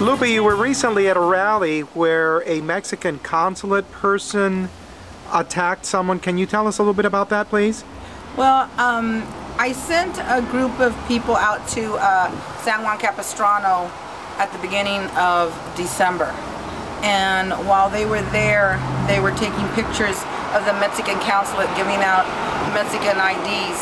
Lupe, you were recently at a rally where a Mexican consulate person attacked someone. Can you tell us a little bit about that, please? Well, I sent a group of people out to San Juan Capistrano at the beginning of December. And while they were there, they were taking pictures of the Mexican consulate giving out Mexican IDs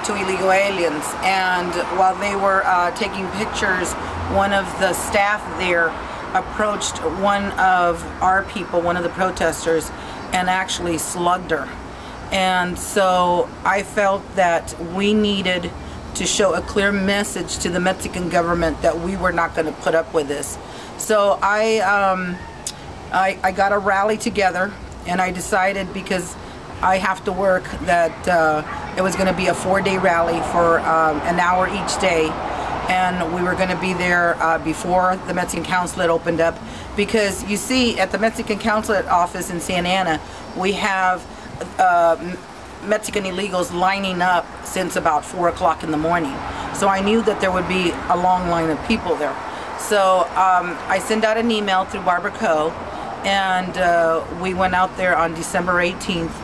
to illegal aliens. And while they were taking pictures, one of the staff there approached one of our people, one of the protesters, and actually slugged her. And so I felt that we needed to show a clear message to the Mexican government that we were not going to put up with this. So I got a rally together, and I decided, because I have to work, that it was going to be a 4-day rally for an hour each day, and we were going to be there before the Mexican consulate opened up, because you see, at the Mexican consulate office in Santa Ana, we have Mexican illegals lining up since about 4 o'clock in the morning. So I knew that there would be a long line of people there. So I sent out an email through Barbara Co, and we went out there on December 18th.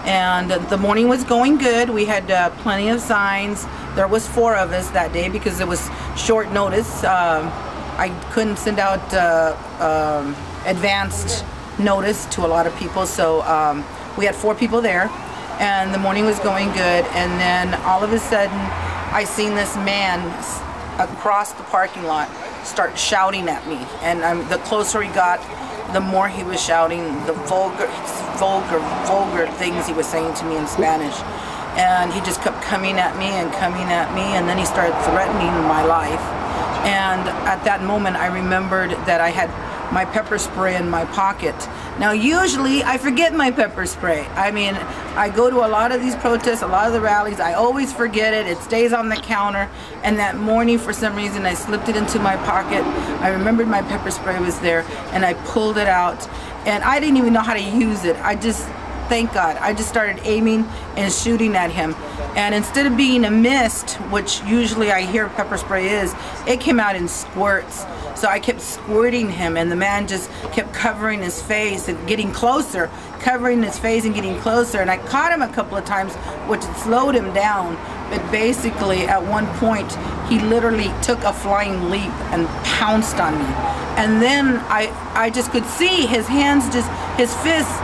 And the morning was going good. We had plenty of signs. There was 4 of us that day because it was short notice. I couldn't send out advanced notice to a lot of people, so we had 4 people there, and the morning was going good. And then all of a sudden, I seen this man across the parking lot start shouting at me, and the closer he got, the more he was shouting, the vulgar things he was saying to me in Spanish. And he just kept coming at me, and then he started threatening my life. And at that moment, I remembered that I had my pepper spray in my pocket. Now, usually I forget my pepper spray. I mean, I go to a lot of these protests, a lot of the rallies, I always forget it. It stays on the counter. And that morning, for some reason, I slipped it into my pocket. I remembered my pepper spray was there, and I pulled it out. And I didn't even know how to use it. Thank God, I just started aiming and shooting at him. And instead of being a mist, which usually I hear pepper spray is, it came out in squirts. So I kept squirting him, and the man just kept covering his face and getting closer, covering his face and getting closer. And I caught him a couple of times, which slowed him down. But basically, at one point, he literally took a flying leap and pounced on me. And then I just could see his hands, his fists,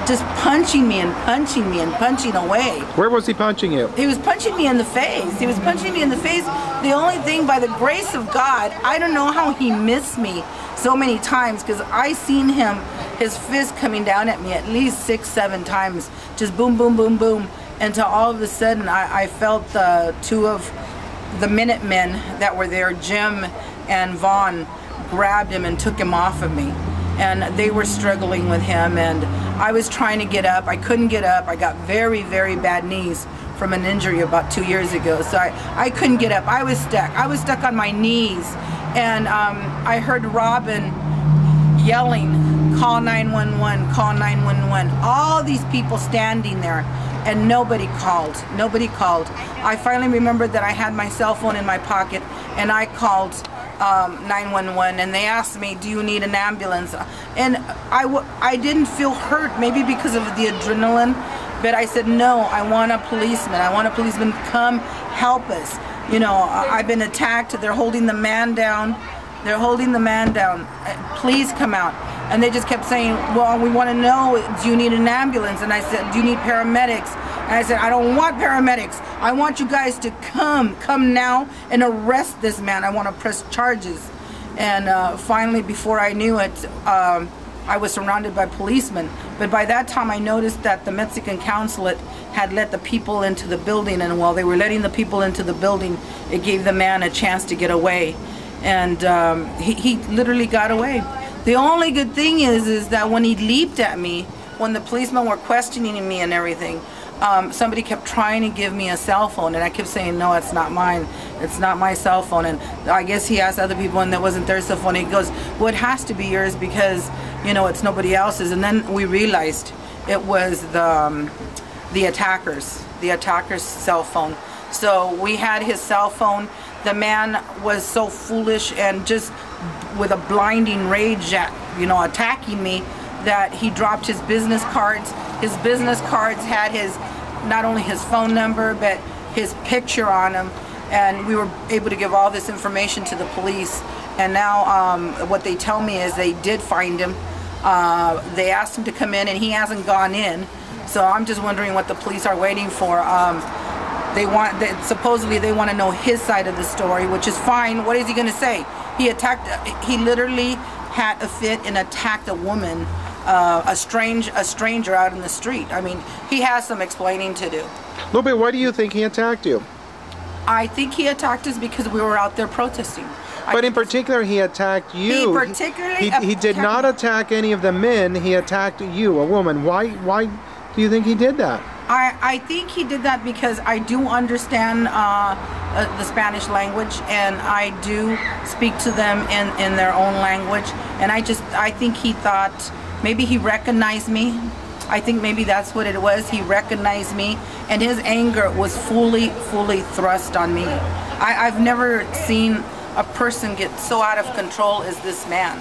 just punching me and punching me and punching away. Where was he punching you? He was punching me in the face. He was punching me in the face. The only thing, by the grace of God, I don't know how he missed me so many times, because I seen him, his fist coming down at me at least 6, 7 times. Just boom, boom, boom, boom. Until all of a sudden, I felt 2 of the Minutemen that were there, Jim and Vaughn, grabbed him and took him off of me. And they were struggling with him, and I was trying to get up. I couldn't get up. I got very, very bad knees from an injury about 2 years ago. So I couldn't get up. I was stuck. I was stuck on my knees. And I heard Robin yelling, "Call 911, call 911. All these people standing there, and nobody called. Nobody called. I finally remembered that I had my cell phone in my pocket, and I called 911, and they asked me, "Do you need an ambulance?" And I didn't feel hurt, maybe because of the adrenaline, but I said, "No, I want a policeman. I want a policeman to come help us. You know, I've been attacked. They're holding the man down. They're holding the man down. Please come out." And they just kept saying, "Well, we want to know, do you need an ambulance?" And I said, "Do you need paramedics?" And I said, "I don't want paramedics. I want you guys to come now and arrest this man. I want to press charges." And finally, before I knew it, I was surrounded by policemen. But by that time, I noticed that the Mexican consulate had let the people into the building, and while they were letting the people into the building, it gave the man a chance to get away. And he literally got away. The only good thing is that when he leaped at me, when the policemen were questioning me and everything, somebody kept trying to give me a cell phone, and I kept saying, "No, it's not mine. It's not my cell phone." And I guess he asked other people, and that wasn't their cell phone. He goes, "Well, it has to be yours because, you know, it's nobody else's." And then we realized it was the attacker's cell phone. So we had his cell phone. The man was so foolish and just with a blinding rage at, attacking me, that he dropped his business cards. His business cards had not only his phone number, but his picture on them. And we were able to give all this information to the police. And now what they tell me is they did find him. They asked him to come in and he hasn't gone in. So I'm just wondering what the police are waiting for. Supposedly they want to know his side of the story, which is fine. What is he going to say? He literally had a fit and attacked a woman, a stranger out in the street. I mean, he has some explaining to do. Lupe, why do you think he attacked you? I think he attacked us because we were out there protesting. But in particular, he attacked you. He did not attack any of the men. He attacked you, a woman. Why do you think he did that? I think he did that because I do understand the Spanish language, and I do speak to them in their own language. And I think he thought maybe he recognized me. I think maybe that's what it was. He recognized me, and his anger was fully thrust on me. I've never seen a person get so out of control as this man.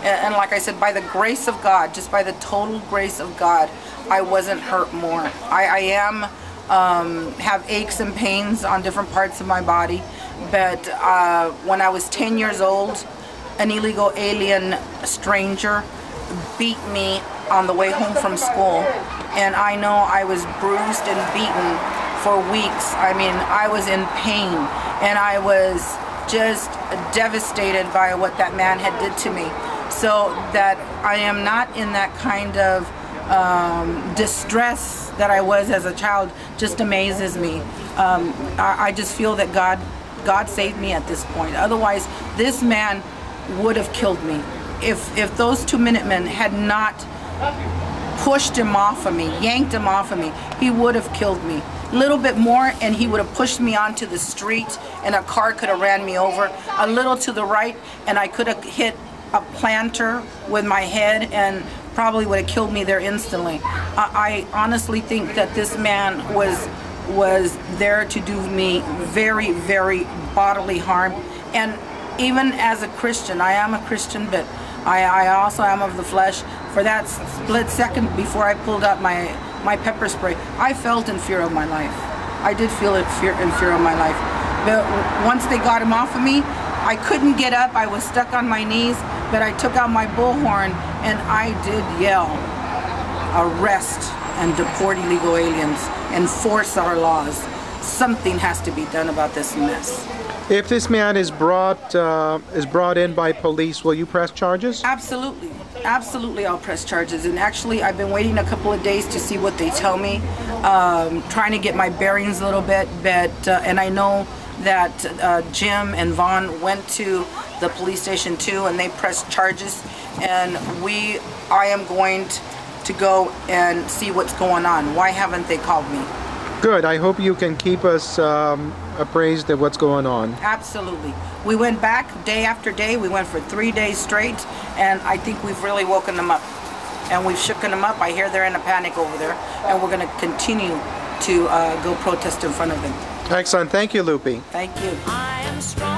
And like I said, by the grace of God, just by the total grace of God, I wasn't hurt more. I have aches and pains on different parts of my body, but when I was 10 years old, an illegal alien stranger beat me on the way home from school, and I know I was bruised and beaten for weeks. I mean, I was in pain, and I was just devastated by what that man had did to me. So that I am not in that kind of distress that I was as a child just amazes me. I just feel that God saved me at this point. Otherwise, this man would have killed me. If those two Minutemen had not pushed him off of me, yanked him off of me, he would have killed me. A little bit more and he would have pushed me onto the street, and a car could have ran me over. A little to the right and I could have hit a planter with my head and probably would have killed me there instantly. I honestly think that this man was there to do me very, very bodily harm. And even as a Christian, I am a Christian, but I also am of the flesh. For that split second before I pulled out my pepper spray, I felt in fear of my life. I did feel in fear of my life. But once they got him off of me, I couldn't get up. I was stuck on my knees, but I took out my bullhorn and I did yell, arrest and deport illegal aliens, enforce our laws. Something has to be done about this mess. If this man is brought in by police, will you press charges? Absolutely. Absolutely, I'll press charges. And actually, I've been waiting a couple of days to see what they tell me, trying to get my bearings a little bit. But and I know that Jim and Vaughn went to the police station too, and they pressed charges. And I am going to go and see what's going on. Why haven't they called me? Good. I hope you can keep us appraised of what's going on. Absolutely. We went back day after day. We went for 3 days straight, and I think we've really woken them up. And we've shooken them up. I hear they're in a panic over there, and we're going to continue to go protest in front of them. Excellent. Thank you, Lupe. Thank you. I am strong.